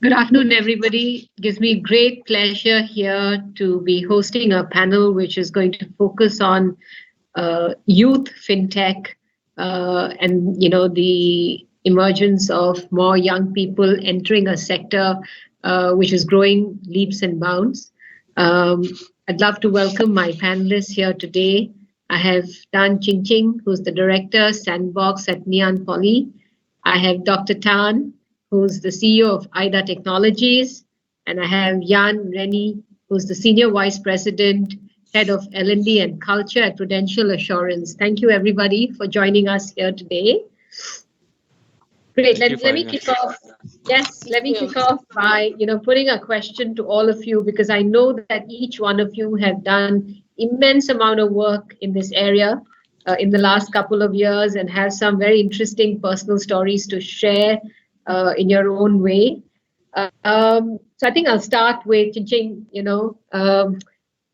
Good afternoon, everybody. It gives me great pleasure here to be hosting a panel which is going to focus on youth fintech and the emergence of more young people entering a sector which is growing leaps and bounds. I'd love to welcome my panelists here today. I have Tan Ching Ching, who's the director, Sandbox at Neon Poly. I have Dr. Tan, who's the CEO of IDA Technologies, and I have Jan Rennie, who's the Senior Vice President, Head of L&D and Culture at Prudential Assurance. Thank you, everybody, for joining us here today. Great. Let me kick off. Yes, let me kick off by putting a question to all of you, because I know that each one of you have done immense amount of work in this area in the last couple of years and have some very interesting personal stories to share in your own way. So I think I'll start with Ching Ching.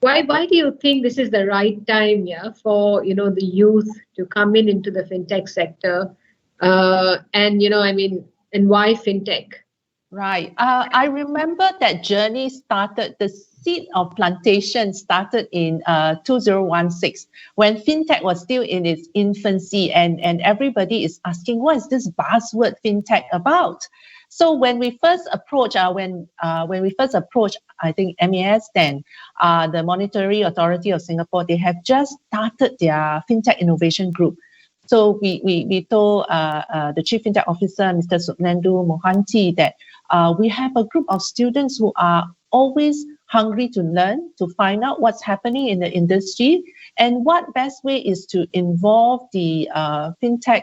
Why do you think this is the right time, for the youth to come into the fintech sector, and why fintech? Right. I remember that journey started. The seed of plantation started in 2016 when fintech was still in its infancy, and everybody is asking, what is this buzzword fintech about? So when we first approached, I think MAS then, the Monetary Authority of Singapore, they have just started their fintech innovation group. So we told the Chief FinTech Officer, Mr. Supnendu Mohanty, that we have a group of students who are always hungry to learn, to find out what's happening in the industry, and what best way is to involve the FinTech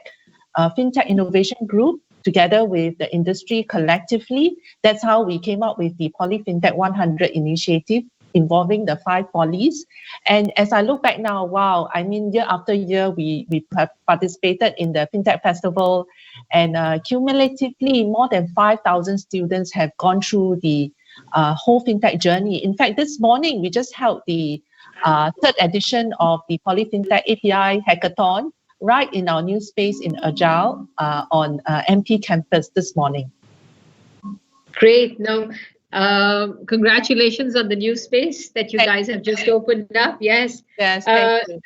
innovation group together with the industry collectively. That's how we came up with the PolyFinTech100 initiative, involving the 5 polys. And as I look back now, wow, I mean, year after year, we have participated in the FinTech Festival, and cumulatively, more than 5,000 students have gone through the whole FinTech journey. In fact, this morning, we just held the 3rd edition of the PolyFinTech API Hackathon right in our new space in Agile on MP campus this morning. Great. Now, congratulations on the new space that you guys have just opened up. Yes. Yes. Thank you.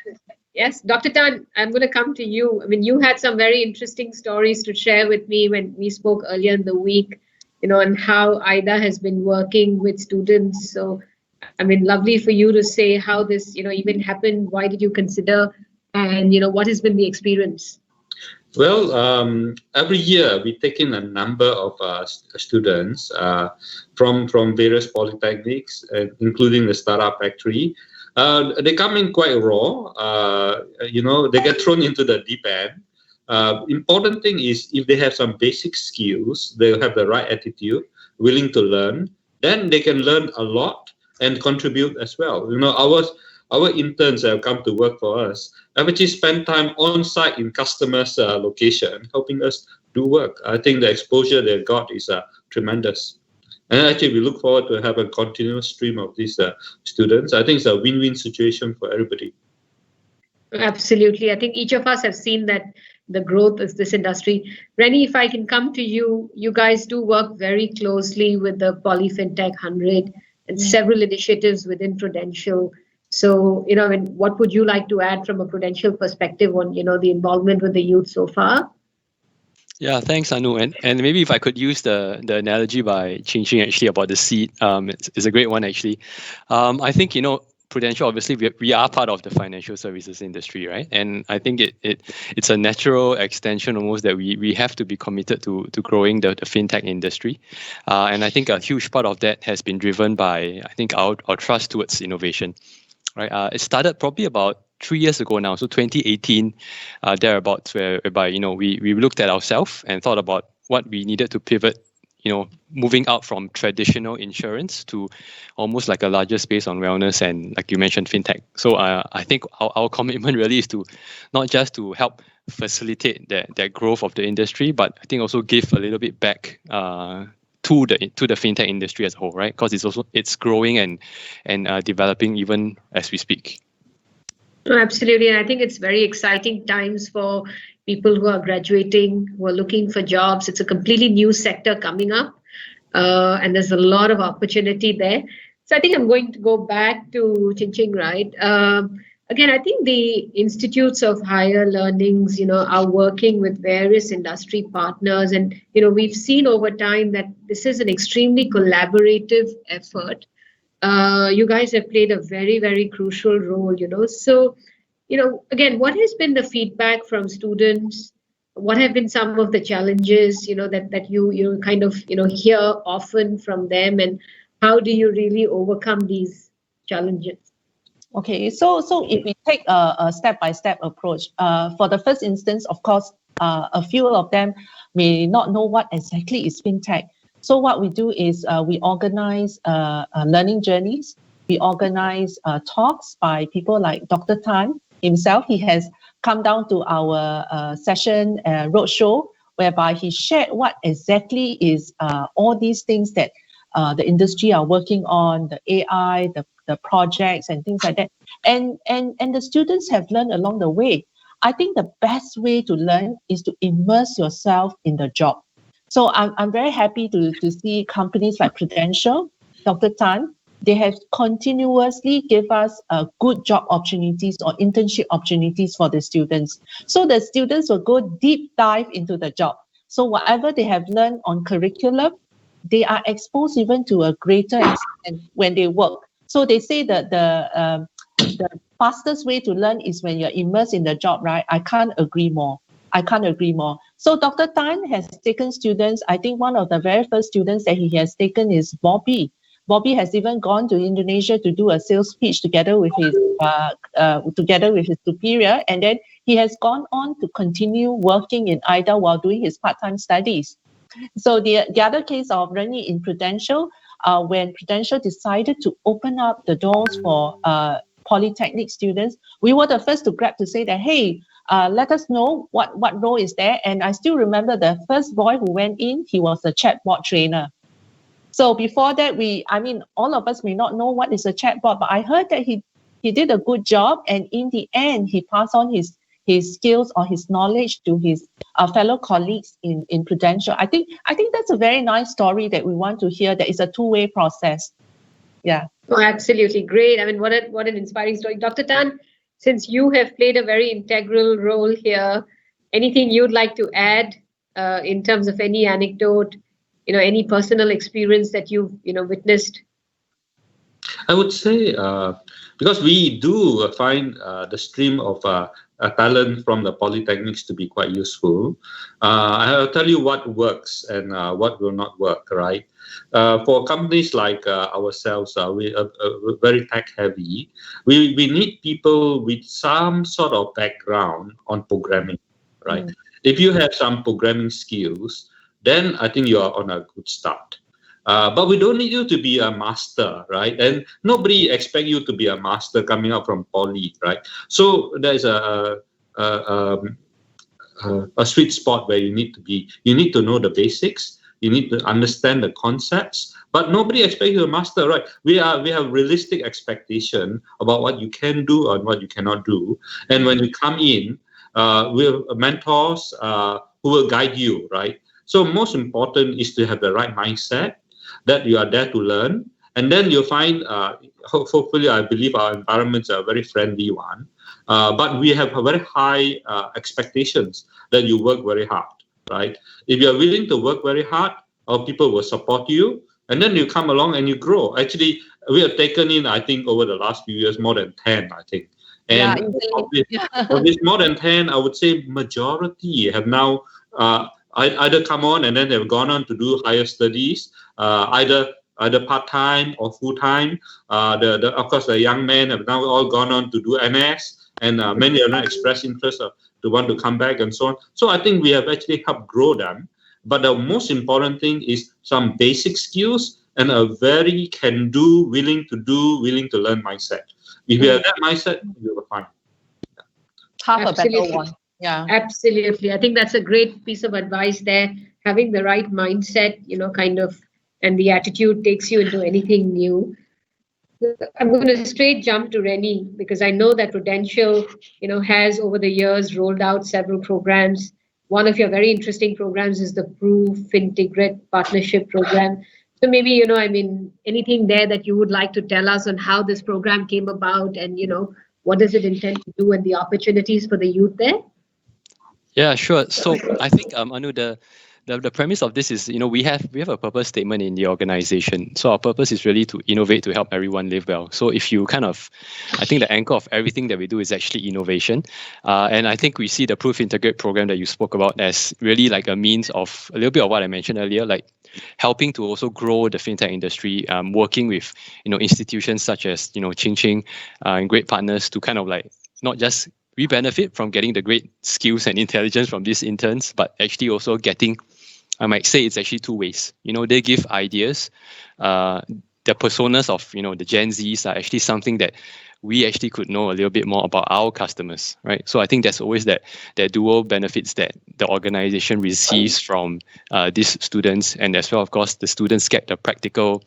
Yes, Dr. Tan, I'm going to come to you. I mean, you had some very interesting stories to share with me when we spoke earlier in the week, and how IDA has been working with students. So, I mean, lovely for you to say how this, even happened. Why did you consider, and, what has been the experience? Well, every year we take in a number of students from various polytechnics, including the Startup Factory. They come in quite raw. They get thrown into the deep end. Important thing is, if they have some basic skills, they have the right attitude, willing to learn, then they can learn a lot and contribute as well. Our interns have come to work for us. Have actually spent time on site in customers' location, helping us do work. I think the exposure they got is tremendous. And actually, we look forward to have a continuous stream of these students. I think it's a win-win situation for everybody. Absolutely. I think each of us have seen that the growth of this industry. Rennie, if I can come to you, you guys do work very closely with the PolyFinTech100 and several initiatives within Prudential. So, what would you like to add from a Prudential perspective on, the involvement with the youth so far? Yeah, thanks, Anu. And maybe if I could use the analogy by Ching Ching actually about the seed, it's a great one actually. I think, Prudential, obviously, we are part of the financial services industry, right? And I think it's a natural extension almost that we have to be committed to growing the fintech industry. And I think a huge part of that has been driven by, I think, our trust towards innovation. Right, it started probably about 3 years ago now, so 2018, thereabouts, whereby we looked at ourselves and thought about what we needed to pivot, moving out from traditional insurance to almost like a larger space on wellness and, like you mentioned, fintech. So I think our commitment really is to not just to help facilitate that growth of the industry, but I think also give a little bit back to the fintech industry as a whole, right? Because it's growing and developing even as we speak. Absolutely, and I think it's very exciting times for people who are graduating, who are looking for jobs. It's a completely new sector coming up. and there's a lot of opportunity there. So I think I'm going to go back to Chin Ching, right? Again, I think the institutes of higher learnings, are working with various industry partners, and we've seen over time that this is an extremely collaborative effort. You guys have played a very, very crucial role, So, again, what has been the feedback from students? What have been some of the challenges, that you kind of, hear often from them, and how do you really overcome these challenges? Okay, so if we take a step-by-step approach, for the first instance, of course, a few of them may not know what exactly is fintech. So what we do is we organize learning journeys. We organize talks by people like Dr. Tan himself. He has come down to our session roadshow, whereby he shared what exactly is all these things that the industry are working on, the AI, the projects and things like that. And the students have learned along the way. I think the best way to learn is to immerse yourself in the job. So I'm very happy to see companies like Prudential, Dr. Tan, they have continuously give us good job opportunities or internship opportunities for the students. So the students will go deep dive into the job. So whatever they have learned on curriculum, they are exposed even to a greater extent when they work. So they say that the fastest way to learn is when you're immersed in the job, right? I can't agree more. So Dr. Tan has taken students. I think one of the very first students that he has taken is Bobby. Bobby has even gone to Indonesia to do a sales pitch together with his superior, and then he has gone on to continue working in IDA while doing his part-time studies. So the other case of Rennie in Prudential, when Prudential decided to open up the doors for Polytechnic students, we were the first to grab to say that, hey, let us know what role is there. And I still remember the first boy who went in, he was a chatbot trainer. So before that, all of us may not know what is a chatbot, but I heard that he did a good job, and in the end, he passed on his skills or his knowledge to his fellow colleagues in Prudential. I think that's a very nice story that we want to hear. That is a two-way process. Yeah. Oh, absolutely great. I mean, what an inspiring story. Dr. Tan, since you have played a very integral role here, anything you'd like to add in terms of any anecdote, any personal experience that you've witnessed? I would say because we do find the stream of talent from the polytechnics to be quite useful. I'll tell you what works and what will not work, right? For companies like ourselves, we are very tech heavy. We need people with some sort of background on programming, right? If you have some programming skills, then I think you are on a good start. But we don't need you to be a master, right? And nobody expects you to be a master coming out from poly, right? So there's a sweet spot where you need to know the basics, you need to understand the concepts, but nobody expects you to master, right? We have realistic expectation about what you can do and what you cannot do. And when you come in, we have mentors who will guide you, right? So most important is to have the right mindset, that you are there to learn, and then you'll find, hopefully, I believe our environments are a very friendly one, but we have a very high expectations that you work very hard, right? If you're willing to work very hard, our people will support you, and then you come along and you grow. Actually, we have taken in, I think, over the last few years, more than 10, I think. And of this more than 10, I would say majority have now either come on and then they've gone on to do higher studies, either part-time or full-time. Of course, the young men have now all gone on to do MS, and many have not expressed interest to want to come back and so on. So I think we have actually helped grow them. But the most important thing is some basic skills and a very can-do, willing to learn mindset. If you have that mindset, you will find. Half a better one. Yeah, absolutely. I think that's a great piece of advice there. Having the right mindset, and the attitude takes you into anything new. I'm going to straight jump to Rennie, because I know that Prudential, has over the years rolled out several programs. One of your very interesting programs is the PolyFinTech100 partnership program. So maybe, anything there that you would like to tell us on how this program came about and, what does it intend to do and the opportunities for the youth there? Yeah, sure. So I think, Anu, the premise of this is, we have a purpose statement in the organization. So our purpose is really to innovate to help everyone live well. So if you I think the anchor of everything that we do is actually innovation. And I think we see the Proof Integrate program that you spoke about as really like a means of a little bit of what I mentioned earlier, like helping to also grow the fintech industry, working with, institutions such as, Ching and great partners to kind of like not just we benefit from getting the great skills and intelligence from these interns, but actually also getting, I might say it's actually two ways. They give ideas. The personas of, the Gen Zs are actually something that we actually could know a little bit more about our customers, right? So I think there's always that dual benefits that the organization receives from these students, and as well, of course, the students get the practical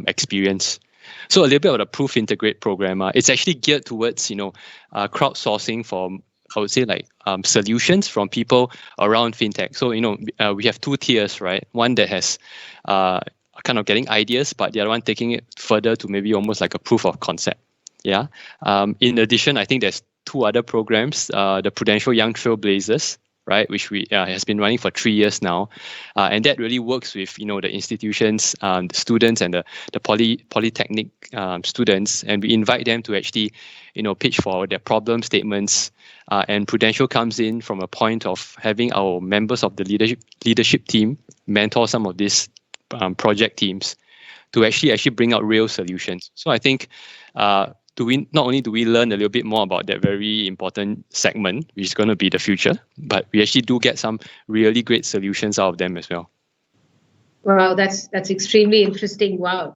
experience. So a little bit of the Proof Integrate program, it's actually geared towards, crowdsourcing for, I would say, like solutions from people around fintech. So, we have two tiers, right? One that has kind of getting ideas, but the other one taking it further to maybe almost like a proof of concept. Yeah. In addition, I think there's two other programs, the Prudential Young Trailblazers, right, which we has been running for 3 years now, and that really works with the institutions, the students, and the polytechnic students, and we invite them to actually pitch for their problem statements, and Prudential comes in from a point of having our members of the leadership team mentor some of these project teams to actually bring out real solutions. So I think not only do we learn a little bit more about that very important segment, which is going to be the future, but we actually do get some really great solutions out of them as well. Wow, that's extremely interesting. Wow.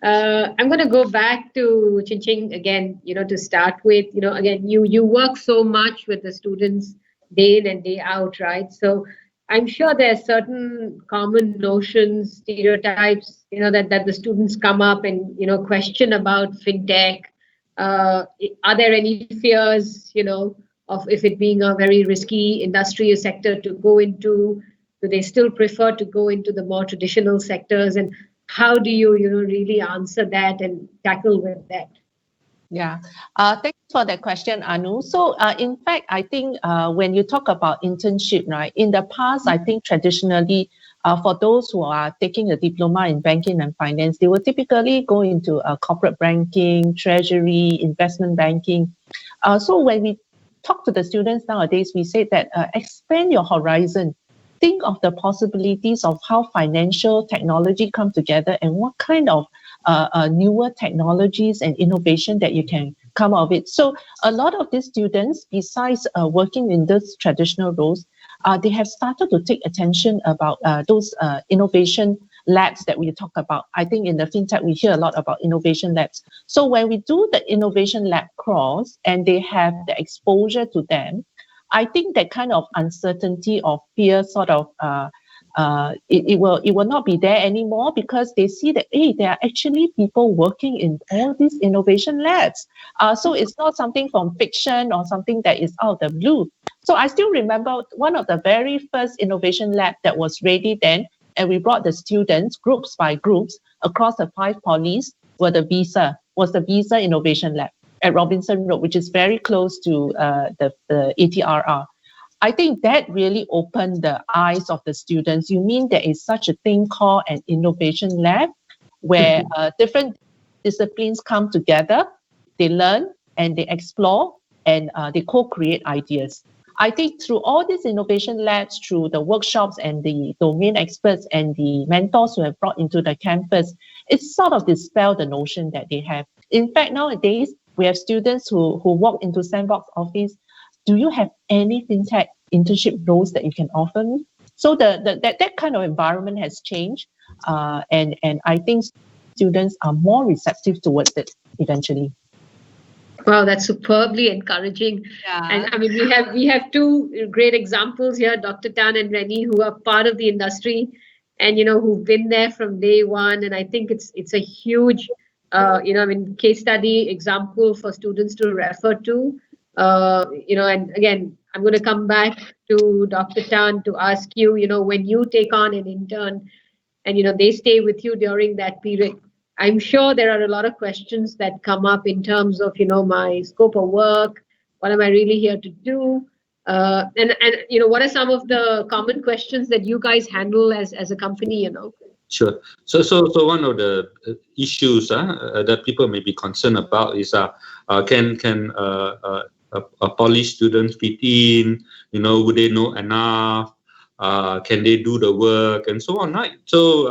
I'm going to go back to Chin again, to start with, again, you work so much with the students day in and day out, right? So I'm sure there are certain common notions, stereotypes, that the students come up and, question about fintech. Are there any fears, of if it being a very risky industry or sector to go into? Do they still prefer to go into the more traditional sectors? And how do you, really answer that and tackle with that? Yeah, thanks for that question, Anu. So in fact, I think when you talk about internship, right, in the past, I think traditionally, for those who are taking a diploma in banking and finance, they will typically go into corporate banking, treasury, investment banking. So when we talk to the students nowadays, we say that expand your horizon. Think of the possibilities of how financial technology come together and what kind of newer technologies and innovation that you can come out of it. So a lot of these students, besides working in those traditional roles, they have started to take attention about those innovation labs that we talk about. I think in the fintech, we hear a lot about innovation labs. So when we do the innovation lab cross and they have the exposure to them, I think that kind of uncertainty or fear sort of it will not be there anymore, because they see that, hey, there are actually people working in all these innovation labs. So it's not something from fiction or something that is out of the blue. So I still remember one of the very first innovation lab that was ready then, and we brought the students groups by groups across the 5 polys, was the Visa Innovation Lab at Robinson Road, which is very close to the ATRR. I think that really opened the eyes of the students. You mean there is such a thing called an innovation lab where different disciplines come together, they learn and they explore and they co-create ideas. I think through all these innovation labs, through the workshops and the domain experts and the mentors who have brought into the campus, it's sort of dispelled the notion that they have. In fact, nowadays, we have students who walk into Sandbox office. Do you have any fintech internship roles that you can offer me? So that kind of environment has changed, and I think students are more receptive towards it eventually. Wow, that's superbly encouraging. Yeah. And I mean, we have 2 great examples here, Dr. Tan and Rennie, who are part of the industry and who've been there from day one. And I think it's a huge case study example for students to refer to. And again, I'm going to come back to Dr. Tan to ask you, when you take on an intern and they stay with you during that period. I'm sure there are a lot of questions that come up in terms of my scope of work. What am I really here to do? And what are some of the common questions that you guys handle as a company? Sure. So one of the issues that people may be concerned about is can a poly student fit in? Would they know enough? Can they do the work and so on, right? So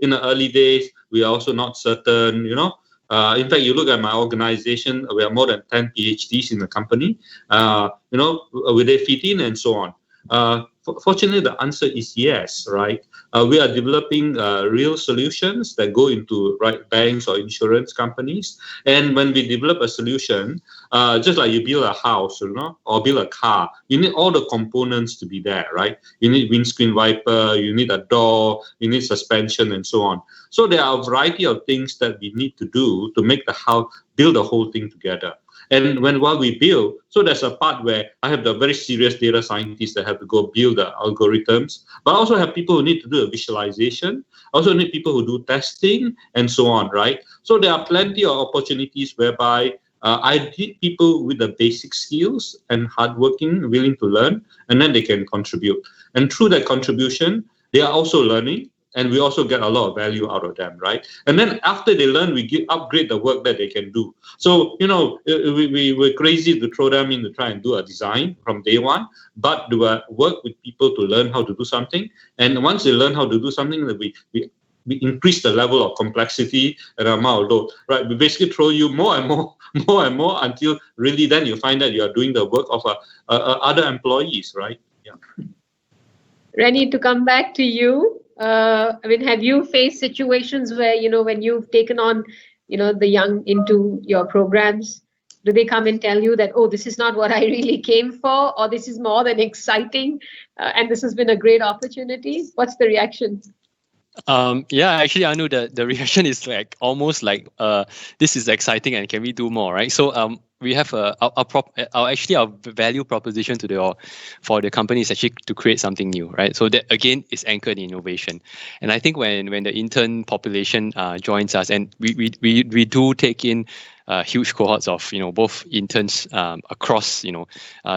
in the early days, we are also not certain. In fact, you look at my organization, we have more than 10 PhDs in the company. Will they fit in and so on? Fortunately, the answer is yes, right? We are developing real solutions that go into banks or insurance companies. And when we develop a solution, just like you build a house, or build a car, you need all the components to be there, right? You need windscreen wiper, you need a door, you need suspension, and so on. So there are a variety of things that we need to do to make the house, build the whole thing together. And while we build, so there's a part where I have the very serious data scientists that have to go build the algorithms, but I also have people who need to do a visualization. I also need people who do testing and so on, right? So there are plenty of opportunities whereby I need people with the basic skills and hardworking, willing to learn, and then they can contribute. And through that contribution, they are also learning. And we also get a lot of value out of them, right? And then after they learn, we upgrade the work that they can do. So, we're crazy to throw them in to try and do a design from day one, but do work with people to learn how to do something. And once they learn how to do something, we increase the level of complexity and amount of load, right? We basically throw you more and more, more and more until really then you find that you are doing the work of other employees, right? Yeah. Rennie, to come back to you. Have you faced situations where, when you've taken on, the young into your programs, do they come and tell you that, oh, this is not what I really came for, or this is more than exciting, and this has been a great opportunity? What's the reaction? Actually, Anu, the reaction is almost like this is exciting and can we do more, right? So we have our value proposition for the company is actually to create something new, right? So that again is anchored in innovation. And I think when the intern population joins us, and we do take in huge cohorts of both interns across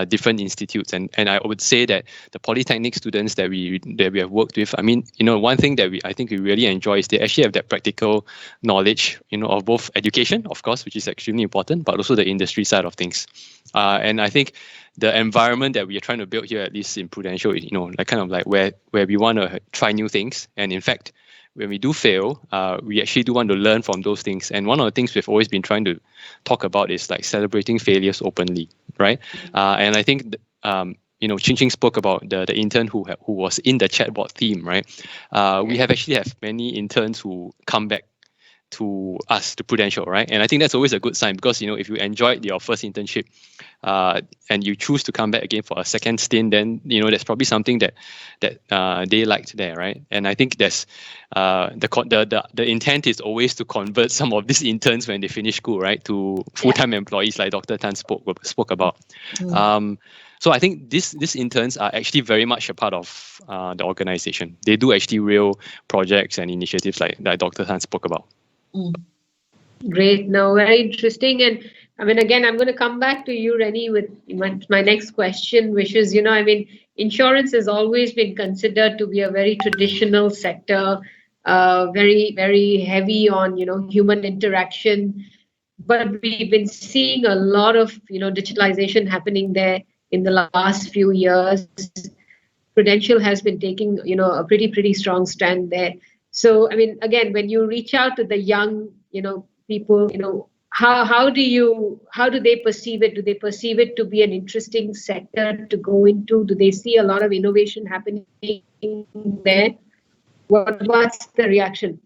different institutes, and I would say that the Polytechnic students that we have worked with, one thing that I think we really enjoy is they actually have that practical knowledge of both education, of course, which is extremely important, but also the industry side of things. And I think the environment that we are trying to build here, at least in Prudential, where we want to try new things, and in fact, when we do fail, we actually do want to learn from those things. And one of the things we've always been trying to talk about is celebrating failures openly, right? And I think, Ching Ching spoke about the intern who was in the chatbot theme, right? We have many interns who come back to us, to Prudential, right? And I think that's always a good sign, because if you enjoyed your first internship and you choose to come back again for a second stint, then there's probably something that they liked there, right? And I think there's the intent is always to convert some of these interns when they finish school, right, to full-time employees, like Dr. Tan spoke about. So I think these interns are actually very much a part of the organization. They do actually real projects and initiatives like Dr. Tan spoke about. Great. No, very interesting. And again, I'm going to come back to you, Rennie, with my next question, which is, insurance has always been considered to be a very traditional sector, very, very heavy on, human interaction. But we've been seeing a lot of, digitalization happening there in the last few years. Prudential has been taking, a pretty strong stand there. So, again, when you reach out to the young, people, how do they perceive it? Do they perceive it to be an interesting sector to go into? Do they see a lot of innovation happening there? What's the reaction?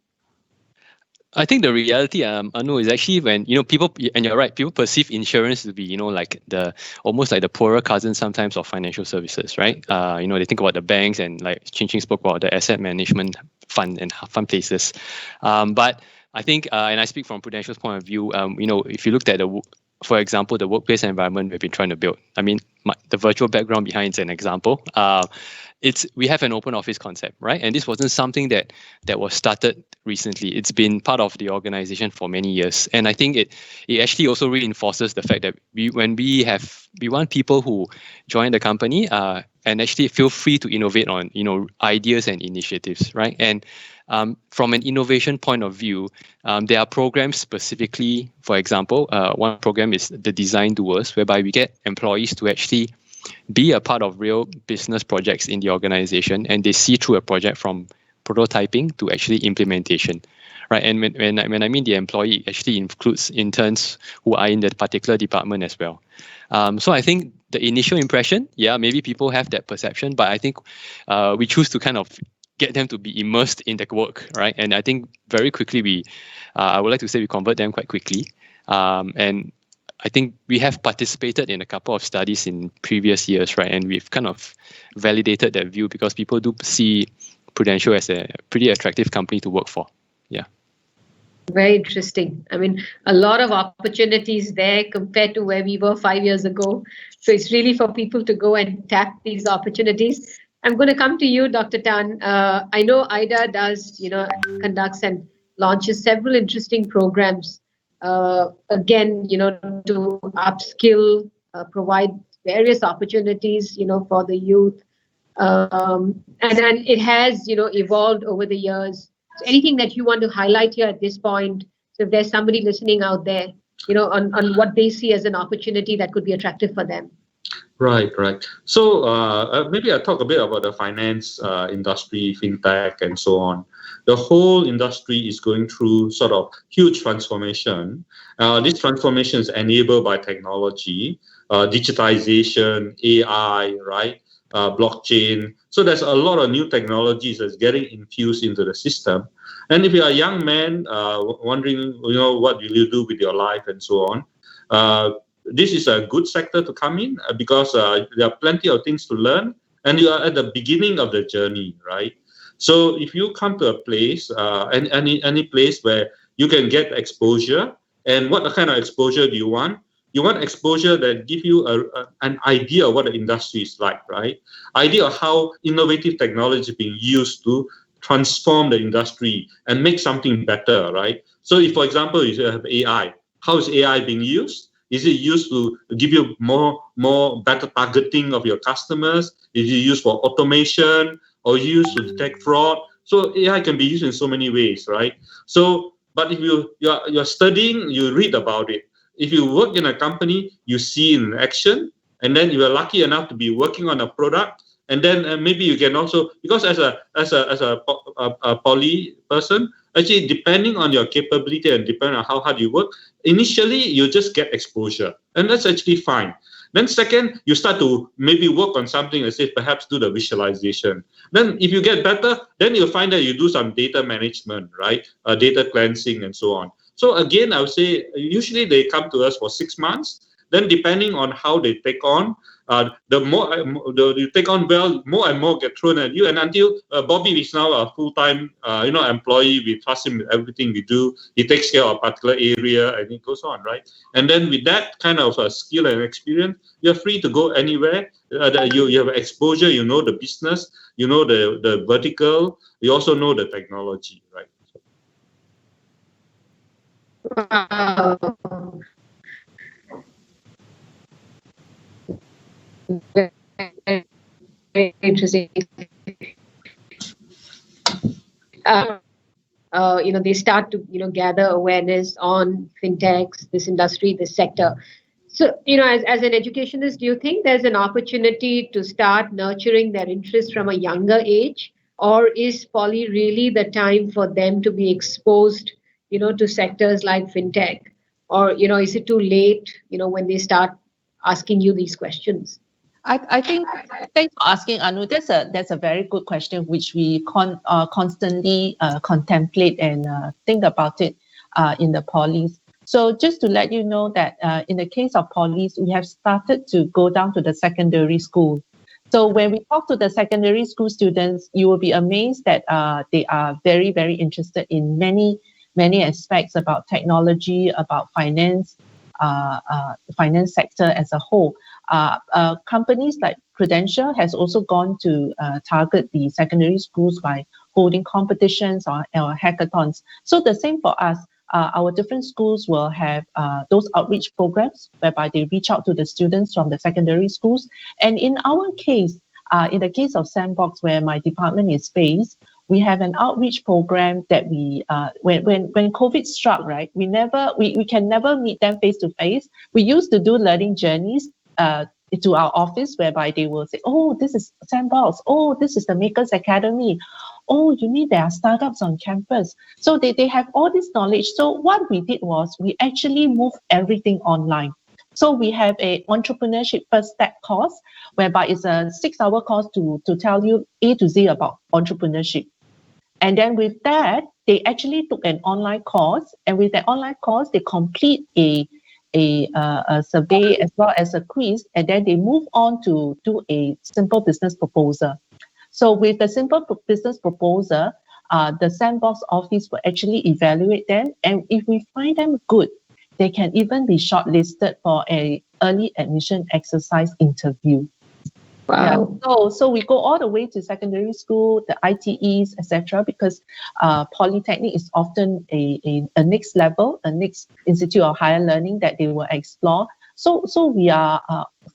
I think the reality, Anu, is actually when people, and you're right, people perceive insurance to be almost like the poorer cousin sometimes of financial services, right? They think about the banks, and like Chin Chin spoke about the asset management fund and fund places, but I think, and I speak from Prudential's point of view, if you looked at for example, the workplace environment we've been trying to build, the virtual background behind is an example. we have an open office concept, right? And this wasn't something that was started recently. It's been part of the organization for many years, and I think it actually also reinforces the fact that we want people who join the company and actually feel free to innovate on ideas and initiatives, right? And from an innovation point of view, there are programs specifically. For example, one program is the Design Doers, whereby we get employees to actually be a part of real business projects in the organization, and they see through a project from prototyping to actually implementation, right? And when I mean the employee, it actually includes interns who are in that particular department as well. So I think the initial impression, maybe people have that perception, but I think we choose to kind of get them to be immersed in the work, right? And I think very quickly I would like to say we convert them quite quickly, and I think we have participated in a couple of studies in previous years, right? And we've kind of validated that view because people do see Prudential as a pretty attractive company to work for. Yeah. Very interesting. I mean, a lot of opportunities there compared to where we were 5 years ago. So it's really for people to go and tap these opportunities. I'm going to come to you, Dr. Tan. I know IDA conducts and launches several interesting programs. Again, to upskill, provide various opportunities, for the youth. And it has, evolved over the years. So anything that you want to highlight here at this point? So if there's somebody listening out there, on what they see as an opportunity that could be attractive for them. Right. So maybe I'll talk a bit about the finance industry, fintech, and so on. The whole industry is going through sort of huge transformation. This transformation is enabled by technology, digitization, AI, right? Blockchain. So there's a lot of new technologies that's getting infused into the system. And if you're a young man wondering, what will you do with your life and so on, this is a good sector to come in because there are plenty of things to learn, and you are at the beginning of the journey, right? So if you come to a place, any place where you can get exposure, and what kind of exposure do you want? You want exposure that give you an idea of what the industry is like, right? Idea of how innovative technology is being used to transform the industry and make something better, right? So if, for example, you have AI, how is AI being used? Is it used to give you more better targeting of your customers? Is it used for automation or used to detect fraud? So AI can be used in so many ways, right? So, but if you're studying, you read about it. If you work in a company, you see in action, and then you are lucky enough to be working on a product, and then maybe you can also, because as a poly person, actually depending on your capability and depending on how hard you work, initially you just get exposure, and that's actually fine. Then second, you start to maybe work on something, let's say perhaps do the visualization. Then if you get better, then you'll find that you do some data management, right? Data cleansing and so on. So again, I would say usually they come to us for 6 months. Then depending on how they take on, the more you take on well, more and more get thrown at you. And until Bobby is now a full-time employee, we trust him with everything we do. He takes care of a particular area and it goes on, right? And then with that kind of skill and experience, you're free to go anywhere. You have exposure, you know the business, you know the vertical, you also know the technology, right? Wow. Very interesting. They start to gather awareness on fintechs, this industry, this sector. So as an educationist, do you think there's an opportunity to start nurturing their interest from a younger age, or is Poly really the time for them to be exposed to sectors like fintech, or is it too late when they start asking you these questions? I think, thanks for asking, Anu. That's a very good question, which we constantly contemplate and think about it in the Polys. So just to let you know that in the case of Polys, we have started to go down to the secondary school. So when we talk to the secondary school students, you will be amazed that they are very, very interested in many aspects about technology, about finance, the finance sector as a whole. Companies like Prudential has also gone to target the secondary schools by holding competitions or hackathons. So the same for us. Our different schools will have those outreach programs whereby they reach out to the students from the secondary schools. And in our case, in the case of Sandbox, where my department is based, we have an outreach program that we, when COVID struck, right, we can never meet them face to face. We used to do learning journeys to our office whereby they will say, oh, this is Sandbox. Oh, this is the Makers Academy. Oh, you mean there are startups on campus. So they have all this knowledge. So what we did was we actually moved everything online. So we have a entrepreneurship first step course, whereby it's a 6-hour course to tell you A to Z about entrepreneurship. And then with that, they actually took an online course. And with that online course, they complete a survey as well as a quiz. And then they move on to do a simple business proposal. So with the simple business proposal, the Sandbox office will actually evaluate them. And if we find them good, they can even be shortlisted for an early admission exercise interview. Wow. Yeah. So we go all the way to secondary school, the ITEs, etc. Because Polytechnic is often a next level, a next institute of higher learning that they will explore. So we are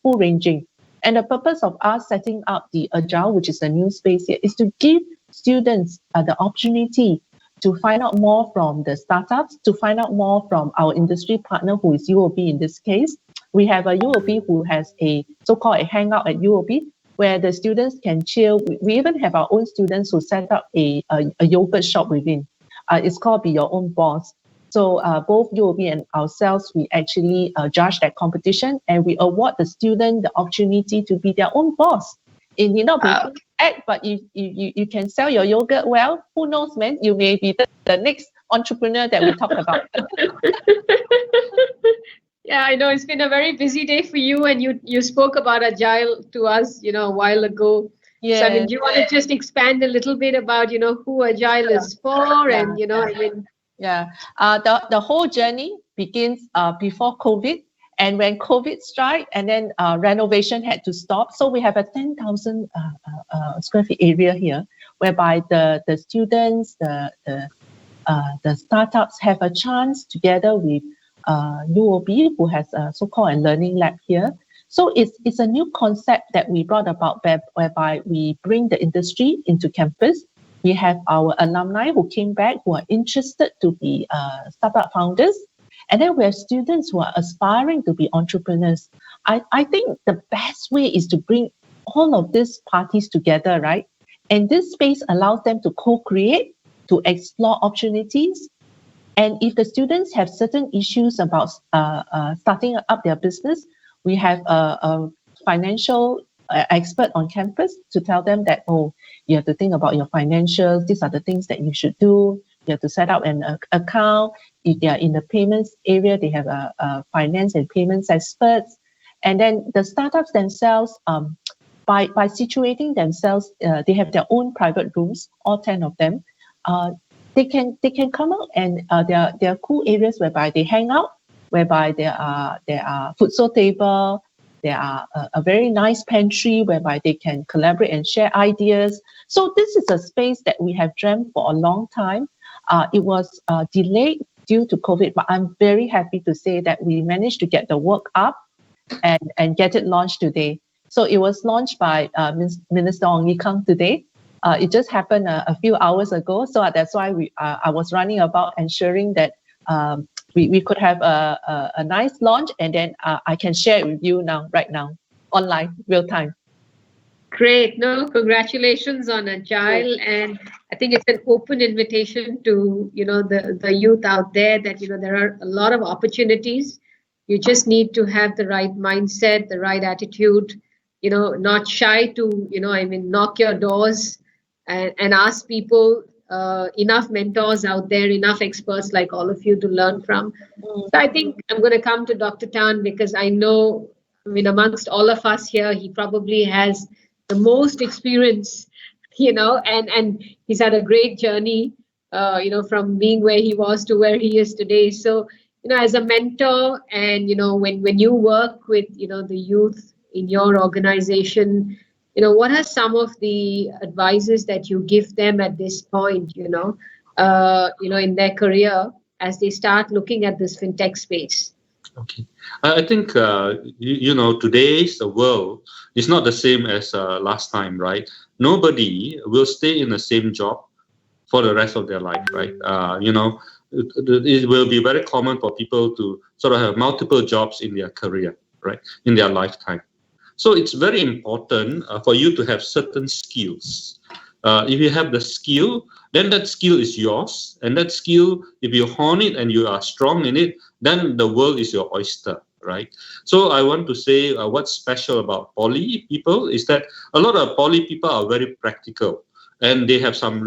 full ranging. And the purpose of us setting up the Agile, which is a new space here, is to give students the opportunity to find out more from the startups, to find out more from our industry partner, who is UOB in this case. We have a UOB who has a so-called a hangout at UOB, where the students can chill. We even have our own students who set up a yogurt shop within. It's called Be Your Own Boss. So both UOB and ourselves, we actually judge that competition, and we award the student the opportunity to be their own boss. It may not be act, but you can sell your yogurt well. Who knows, man? You may be the next entrepreneur that we talk about. Yeah, I know it's been a very busy day for you, and you spoke about Agile to us, a while ago. Yeah. So I mean, do you want to just expand a little bit about, who Agile is for, and Yeah, the whole journey begins before COVID, and when COVID struck, and then renovation had to stop. So we have a 10,000 square feet area here, whereby the students, the startups have a chance together with UOB, who has a so-called a learning lab here. So it's a new concept that we brought about, whereby we bring the industry into campus. We have our alumni who came back, who are interested to be startup founders. And then we have students who are aspiring to be entrepreneurs. I think the best way is to bring all of these parties together, right? And this space allows them to co-create, to explore opportunities. And if the students have certain issues about starting up their business, we have a financial expert on campus to tell them that, oh, you have to think about your financials. These are the things that you should do. You have to set up an account. If they are in the payments area, they have a finance and payments experts. And then the startups themselves, by situating themselves, they have their own private rooms, all 10 of them. They can come out, and there are cool areas whereby they hang out, whereby there are futsal table. There are a very nice pantry whereby they can collaborate and share ideas. So this is a space that we have dreamt for a long time. It was delayed due to COVID, but I'm very happy to say that we managed to get the work up and get it launched today. So it was launched by Minister Ong Ye Kung today. It just happened a few hours ago. So that's why I was running about ensuring that we could have a nice launch, and then I can share it with you right now, online, real time. Great. No, congratulations on Agile. And I think it's an open invitation to, the youth out there that, there are a lot of opportunities. You just need to have the right mindset, the right attitude, not shy to, knock your doors and ask people. Enough mentors out there, enough experts like all of you to learn from. So I think I'm going to come to Dr. Tan, because I know, amongst all of us here, he probably has the most experience, and he's had a great journey, from being where he was to where he is today. So, as a mentor, and, when you work with, the youth in your organization, what are some of the advices that you give them at this point, in their career as they start looking at this fintech space? Okay. I think, today's world is not the same as last time, right? Nobody will stay in the same job for the rest of their life, right? It will be very common for people to sort of have multiple jobs in their career, right? In their lifetime. So it's very important for you to have certain skills. If you have the skill, then that skill is yours. And that skill, if you hone it and you are strong in it, then the world is your oyster, right? So I want to say what's special about Poly people is that a lot of Poly people are very practical and they have some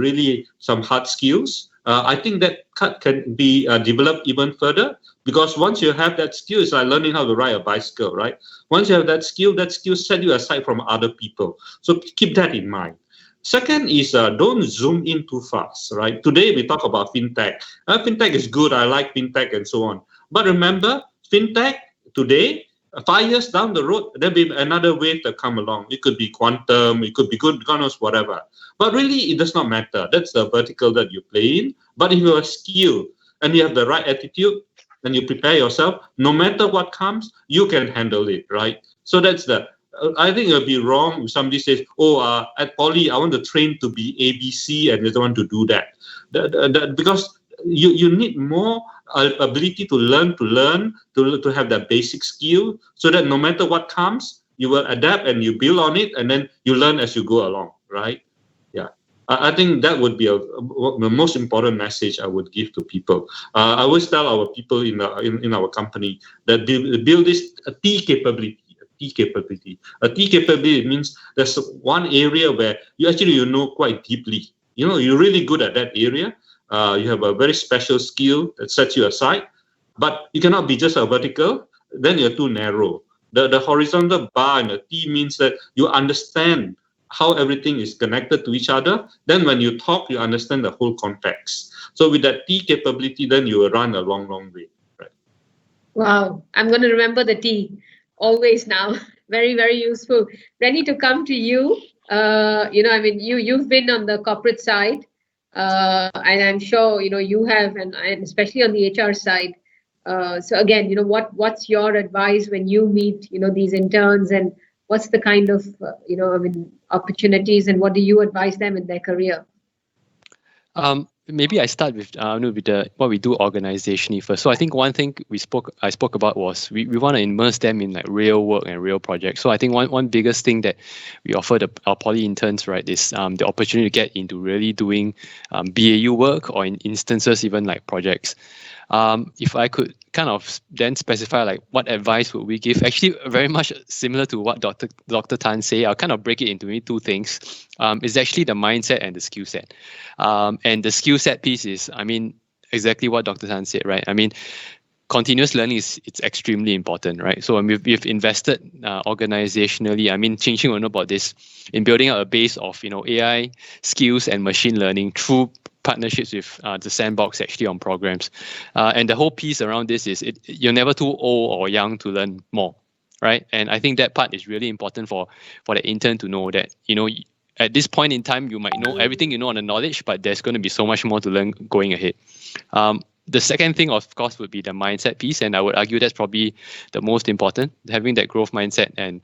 hard skills. I think that can be developed even further, because once you have that skill, it's like learning how to ride a bicycle, right? Once you have that skill set you aside from other people. So keep that in mind. Second is don't zoom in too fast, right? Today we talk about fintech. Fintech is good. I like fintech and so on. But remember, fintech today, 5 years down the road, there'll be another wave that come along. It could be quantum, it could be good, God knows, whatever. But really, it does not matter. That's the vertical that you play in. But if you are skilled and you have the right attitude and you prepare yourself, no matter what comes, you can handle it, right? So that's I think it would be wrong if somebody says, at Poly, I want to train to be ABC and they don't want to do that. Because you need more ability to learn, to have that basic skill, so that no matter what comes, you will adapt and you build on it, and then you learn as you go along, right? Yeah, I think that would be the most important message I would give to people. I always tell our people in our company that build this T capability. A T capability means there's one area where you know quite deeply. You're really good at that area. You have a very special skill that sets you aside, but you cannot be just a vertical. Then you're too narrow. The horizontal bar and the T means that you understand how everything is connected to each other. Then when you talk, you understand the whole context. So with that T capability, then you will run a long, long way. Right? Wow, I'm going to remember the T always now. Very, very useful. Rennie, to come to you, you've been on the corporate side. And I'm sure you have, and especially on the HR side. So again, what's your advice when you meet these interns, and what's the kind of opportunities, and what do you advise them in their career? Maybe I start with what we do organizationally first. So I think one thing I spoke about was we want to immerse them in like real work and real projects. So I think one biggest thing that we offer our Poly interns, right, is the opportunity to get into really doing BAU work, or in instances even like projects. If I could kind of then specify like what advice would we give, actually very much similar to what Dr. Tan say, I'll kind of break it into maybe two things. It's actually the mindset and the skill set. And the skill set piece is, exactly what Dr. Tan said, right? Continuous learning it's extremely important, right? So we've invested organizationally. Ching will know about this, in building out a base of AI skills and machine learning through partnerships with the sandbox actually on programs. And the whole piece around this is you're never too old or young to learn more, right? And I think that part is really important for the intern to know that, at this point in time, you might know everything you know on the knowledge, but there's going to be so much more to learn going ahead. The second thing, of course, would be the mindset piece, and I would argue that's probably the most important, having that growth mindset and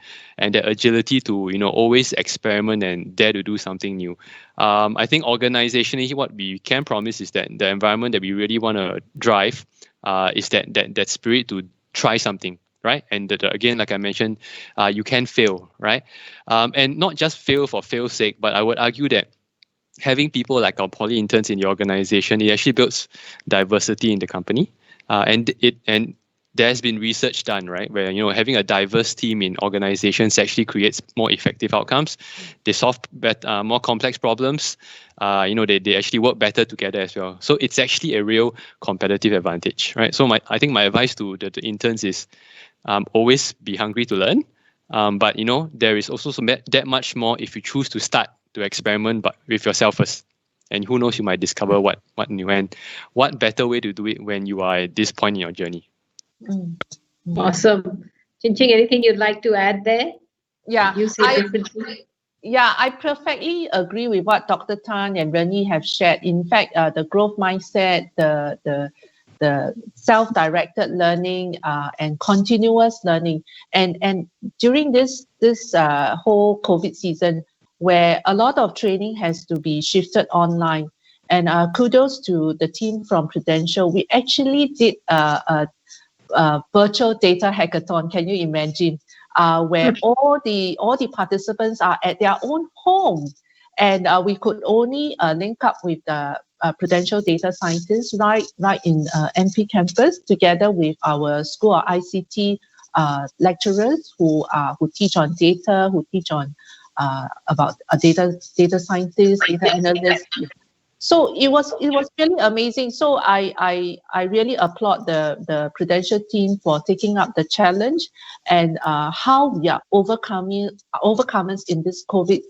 the agility to always experiment and dare to do something new. I think organizationally, what we can promise is that the environment that we really want to drive is that spirit to try something, right? And again, like I mentioned, you can fail, right? And not just fail for fail's sake, but I would argue that having people like our Poly interns in the organization, it actually builds diversity in the company. And there has been research done, right, where having a diverse team in organizations actually creates more effective outcomes. They solve more complex problems. They actually work better together as well. So it's actually a real competitive advantage, right? So I think my advice to the interns is always be hungry to learn. But there is also that much more if you choose to start to experiment, but with yourself first. And who knows, you might discover what new, and what better way to do it when you are at this point in your journey. Awesome. Chin Ching, anything you'd like to add there? Yeah, You say differently. Yeah, I perfectly agree with what Dr. Tan and Rennie have shared. In fact, the growth mindset, the self-directed learning, and continuous learning, and during this whole COVID season, where a lot of training has to be shifted online, and kudos to the team from Prudential. We actually did a virtual data hackathon. Can you imagine? Where all the participants are at their own home, and we could only link up with the Prudential data scientists right in MP campus, together with our School of ICT lecturers who teach on data, who teach on about data scientists, data analysts. So it was really amazing. So I really applaud the Prudential team for taking up the challenge, and how we are overcomers in this COVID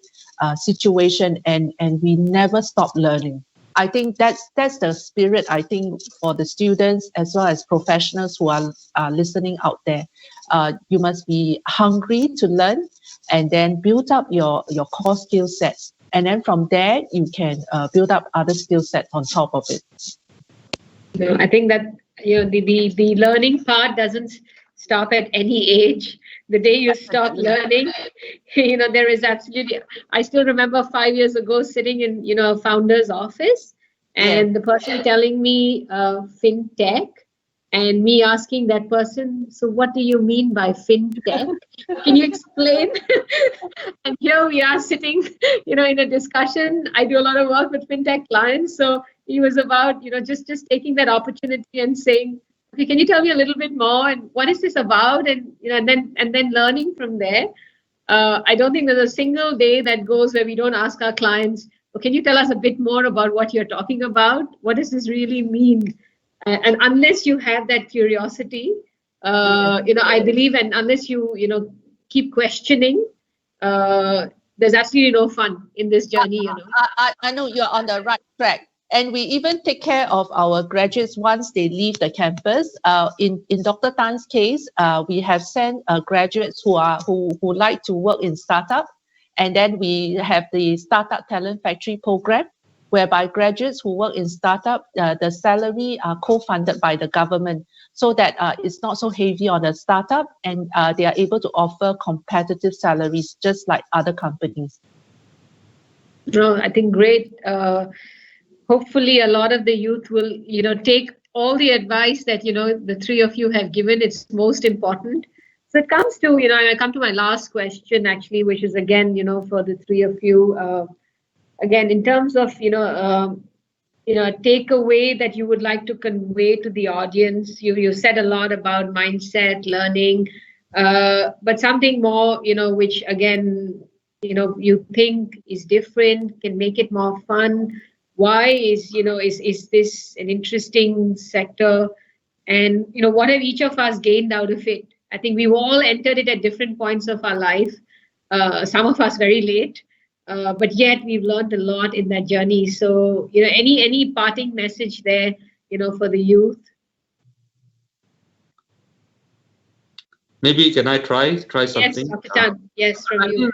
situation, and we never stop learning. I think that's the spirit, I think, for the students as well as professionals who are listening out there. You must be hungry to learn, and then build up your core skill sets. And then from there, you can build up other skill sets on top of it. No, I think that the learning part doesn't stop at any age. The day you stop learning, there is absolutely. I still remember 5 years ago sitting in a founder's office, and the person telling me FinTech, and me asking that person, so what do you mean by FinTech? Can you explain? And here we are sitting, in a discussion. I do a lot of work with FinTech clients, so he was about, just taking that opportunity and saying, okay, can you tell me a little bit more, and what is this about, and then learning from there. I don't think there's a single day that goes where we don't ask our clients, well, can you tell us a bit more about what you're talking about? What does this really mean? And unless you have that curiosity, I believe, and unless you keep questioning, there's absolutely no fun in this journey. I know you're on the right track. And we even take care of our graduates once they leave the campus. In Dr. Tan's case, we have sent graduates who like to work in startup, and then we have the Startup Talent Factory program, whereby graduates who work in startup, the salary are co-funded by the government, so that it's not so heavy on the startup, and they are able to offer competitive salaries just like other companies. No, I think great. Hopefully a lot of the youth will, take all the advice that, the three of you have given. It's most important. So it comes to, I come to my last question, actually, which is again, for the three of you, again, in terms of, takeaway that you would like to convey to the audience. You said a lot about mindset, learning, but something more, which again, you think is different, can make it more fun. Why is this an interesting sector? And, what have each of us gained out of it? I think we've all entered it at different points of our life, some of us very late, but yet we've learned a lot in that journey. So, any parting message there, for the youth? Maybe can I try something? Yes, Dr. Tan. Yes, from you.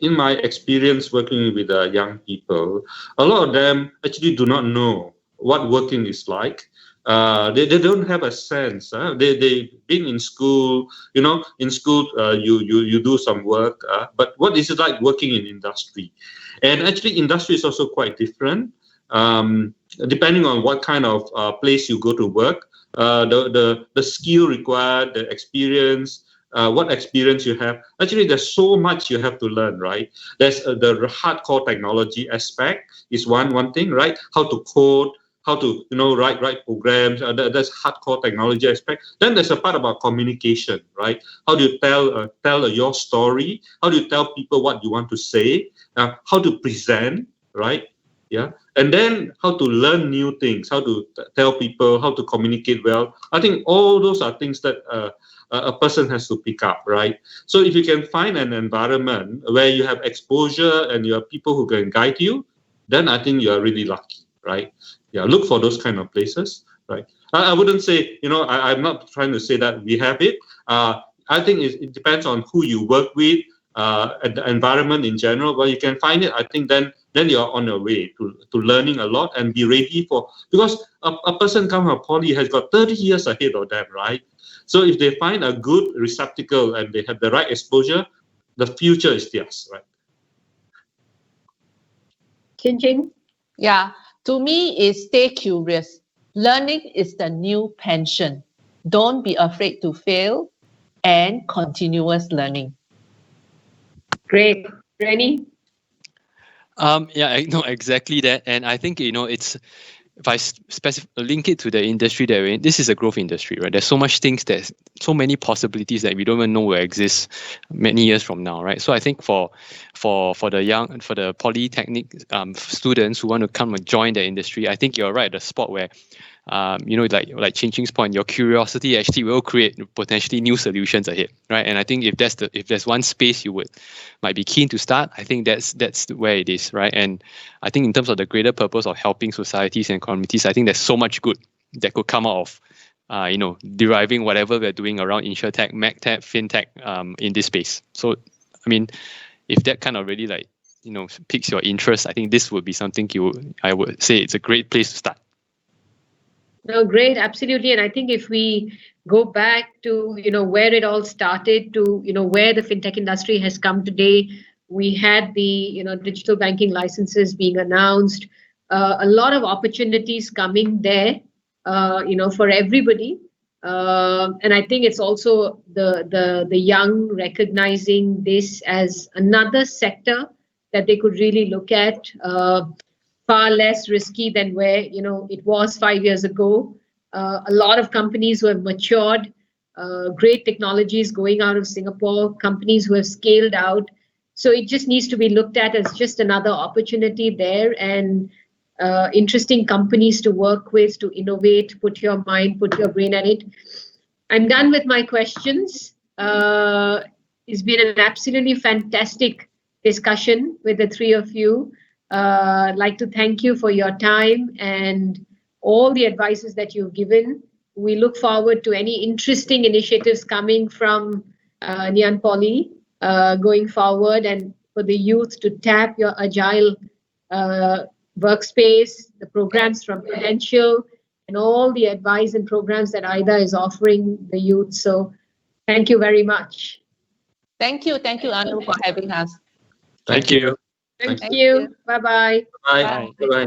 In my experience working with young people, a lot of them actually do not know what working is like. They don't have a sense. They've been in school, in school you do some work, but what is it like working in industry? And actually industry is also quite different, depending on what kind of place you go to work. The skill required, the experience, what experience you have. Actually, there's so much you have to learn, right? There's the hardcore technology aspect is one thing, right? How to code, how to write programs. That's hardcore technology aspect. Then there's a part about communication, right? How do you tell your story? How do you tell people what you want to say? How to present, right? Yeah, and then how to learn new things, how to tell people, how to communicate well. I think all those are things that a person has to pick up, right? So if you can find an environment where you have exposure and you have people who can guide you, then I think you are really lucky, right? Yeah, look for those kind of places, right? I wouldn't say, I'm not trying to say that we have it. I think it depends on who you work with, the environment in general, well, you can find it. I think then you're on your way to learning a lot and be ready for, because a person coming from Poly has got 30 years ahead of them, right? So if they find a good receptacle and they have the right exposure, the future is theirs, right? Chin Chin? Yeah, to me is stay curious. Learning is the new pension. Don't be afraid to fail and continuous learning. Great. Rennie? Yeah, I know exactly that. And I think, it's, if I link it to the industry that we're in, this is a growth industry, right? There's so much things, there's so many possibilities that we don't even know will exist many years from now, right? So I think for the polytechnic students who want to come and join the industry, I think you're right at the spot where, like Chin Chin's point, your curiosity actually will create potentially new solutions ahead, right? And I think if there's one space you might be keen to start, I think that's where it is, right? And I think in terms of the greater purpose of helping societies and communities, I think there's so much good that could come out of, deriving whatever we're doing around InsurTech, MagTech, FinTech in this space. So, I mean, if that kind of really piques your interest, I think this would be something I would say it's a great place to start. No, great, absolutely. And I think if we go back to, where it all started to, where the fintech industry has come today, we had the, digital banking licenses being announced, a lot of opportunities coming there, for everybody. And I think it's also the young recognizing this as another sector that they could really look at. Far less risky than where it was 5 years ago. A lot of companies who have matured, great technologies going out of Singapore, companies who have scaled out. So it just needs to be looked at as just another opportunity there, and interesting companies to work with, to innovate, put your mind, put your brain at it. I'm done with my questions. It's been an absolutely fantastic discussion with the three of you. I'd like to thank you for your time and all the advices that you've given. We look forward to any interesting initiatives coming from Nyan Poly going forward, and for the youth to tap your Agile workspace, the programs from Prudential, and all the advice and programs that AIDA is offering the youth. So thank you very much. Thank you, Anu, for having us. Thank you. Thank you. Bye-bye. Bye. Bye.